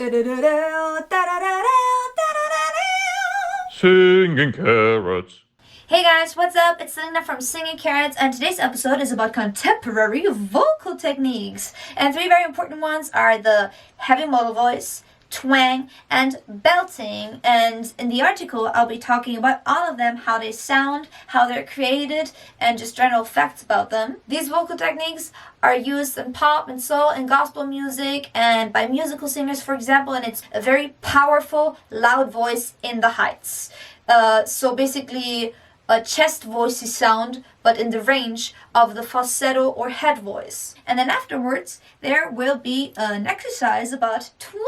Singing carrots. Hey guys, what's up? It's Selena from Singing Carrots, and today's episode is about contemporary vocal techniques. And three very important ones are the heavy modal voice, twang, and belting. And in the article, I'll be talking about all of them, how they sound, how they're created, and just general facts about them. These vocal techniques are used in pop and soul and gospel music and by musical singers, for example, and it's a very powerful, loud voice in the heights. So basically, a chest voicey sound, but in the range of the falsetto or head voice. And then afterwards, there will be an exercise about twang.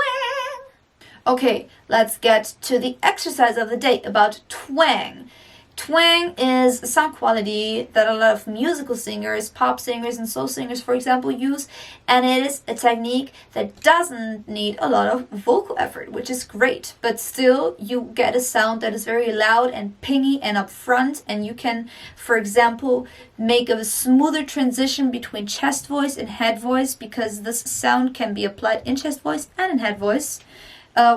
Okay, let's get to the exercise of the day about twang. Twang is a sound quality that a lot of musical singers, pop singers, and soul singers, for example, use, and it is a technique that doesn't need a lot of vocal effort, which is great, but still you get a sound that is very loud and pingy and upfront, and you can, for example, make a smoother transition between chest voice and head voice, because this sound can be applied in chest voice and in head voice.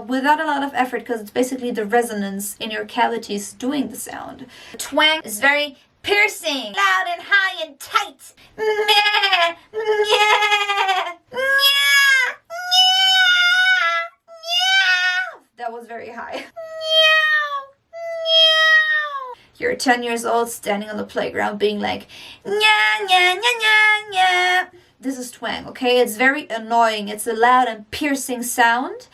Without a lot of effort, because it's basically the resonance in your cavities doing the sound. Twang is very piercing, loud and high and tight. Meh, meh, meh, meh. That was very high. You're 10 years old, standing on the playground, being like, nya, nya, nya, nya, nya. This is twang, okay? It's very annoying. It's a loud and piercing sound.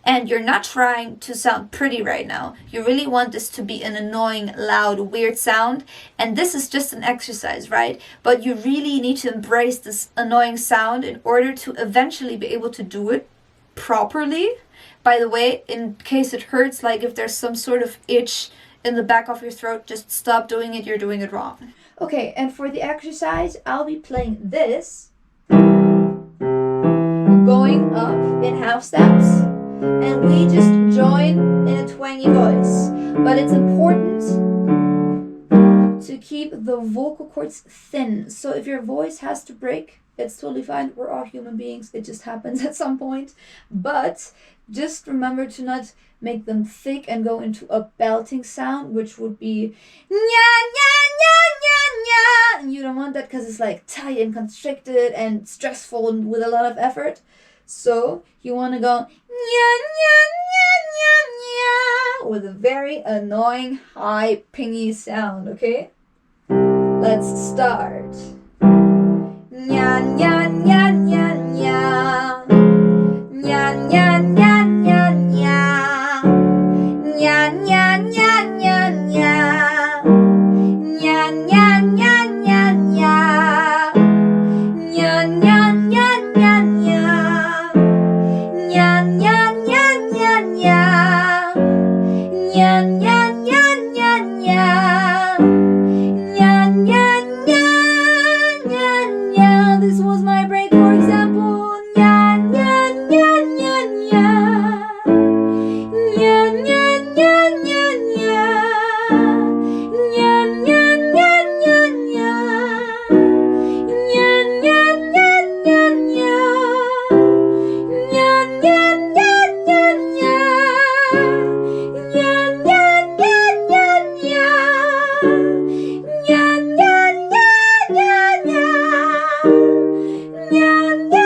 And you're not trying to sound pretty right now. You really want this to be an annoying, loud, weird sound. And this is just an exercise, right? But you really need to embrace this annoying sound in order to eventually be able to do it properly. By the way, in case it hurts, like if there's some sort of itch in the back of your throat, just stop doing it. You're doing it wrong. Okay, and for the exercise, I'll be playing this. Going up in half steps. And we just join in a twangy voice. But it's important to keep the vocal cords thin. So if your voice has to break, it's totally fine. We're all human beings. It just happens at some point. But just remember to not make them thick and go into a belting sound, which would be nya, nya, nya, nya, nya. And you don't want that because it's like tight and constricted and stressful and with a lot of effort. So you want to go nya, nya, nya, nya, nya, with a very annoying high pingy sound, okay? Let's start. Nya, nya, nya, nya, nya. Nya, nya, nya, nya, nya. Nya, nya, nya, nya, nya. Nya, nya, nya, nya, nya. Nya, nya, nya, nya, nya. Nya, nya, nya, nya, nya. Nya, nya, nya, nya, nya. Nya, nya, nya, nya, nya. This was my break, for example. Nya, nya, nya, nya, nya. Nya, nya, nya, nya, nya. Nya, nya, nya, nya, nya. Nya, nya, nya, nya, nya. Nya, nya, nya, nya, nya. Nya, nya, nya, nya, nya. Nya, nya, nya, nya, nya. Nya, nya,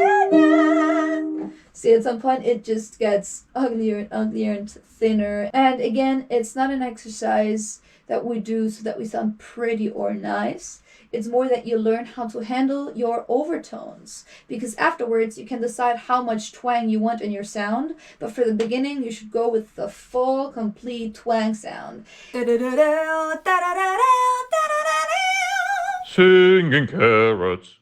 nya, nya. See, at some point it just gets uglier and uglier and thinner. And again, it's not an exercise that we do so that we sound pretty or nice. It's more that you learn how to handle your overtones, because afterwards you can decide how much twang you want in your sound. But for the beginning, you should go with the full, complete twang sound. Singing carrots.